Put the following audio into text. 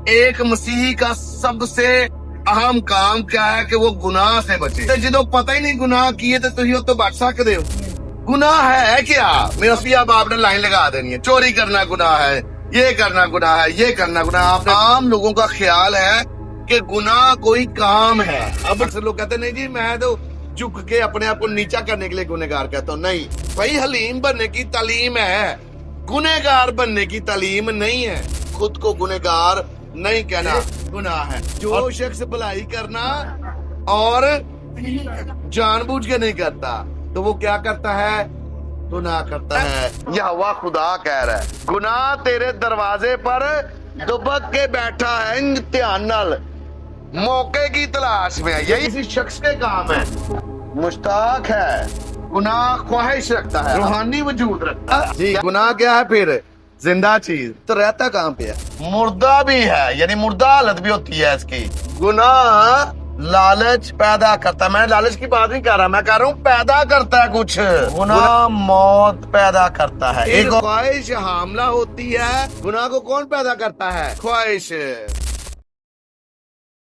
एक मसीही का सबसे अहम काम क्या है कि वो गुनाह से बचे। ਤੇ ਜਦੋਂ ਪਤਾ ਹੀ ਨਹੀਂ ਗੁਨਾਹ ਕੀ ਹੈ ਤੇ ਤੁਸੀਂ ਉਹ ਤੋਂ ਬਚ ਸਕਦੇ ਹੋ। गुनाह है क्या? मेरा भी अब आपने लाइन लगा देनी है, चोरी करना गुनाह है, ये करना गुनाह है, ये करना गुनाह। आप आम लोगों का ख्याल है कि गुनाह कोई काम है। अब अक्सर लोग कहते हैं नहीं जी मैं तो झुक के अपने आप को नीचा करने के लिए गुनहगार कहता हूँ। नहीं भाई, हलीम बनने की तालीम है, गुनहगार बनने की तालीम नहीं है। खुद को गुनहगार नहीं कहना गुनाह है। जो शख्स भलाई करना और जानबूझ के नहीं करता तो वो क्या करता है? गुनाह करता है। यहोवा खुदा कह रहा है गुनाह तेरे दरवाजे पर दुबक के बैठा है, इम्तिहान नाल मौके की तलाश में है। यही किसी शख्स के काम है, मुश्ताक है, गुनाह ख्वाहिश रखता है, रूहानी वजूद रखता है। जी, गुनाह क्या है फिर? जिंदा चीज। तो रहता कहाँ पे है? मुर्दा भी है, यानी मुर्दा हालत भी होती है इसकी। गुनाह लालच पैदा करता है। मैं लालच की बात नहीं कर रहा, मैं कह रहा हूँ पैदा करता है कुछ। गुनाह मौत पैदा करता है। एक ख्वाहिश हामला होती है। गुनाह को कौन पैदा करता है? ख्वाहिश।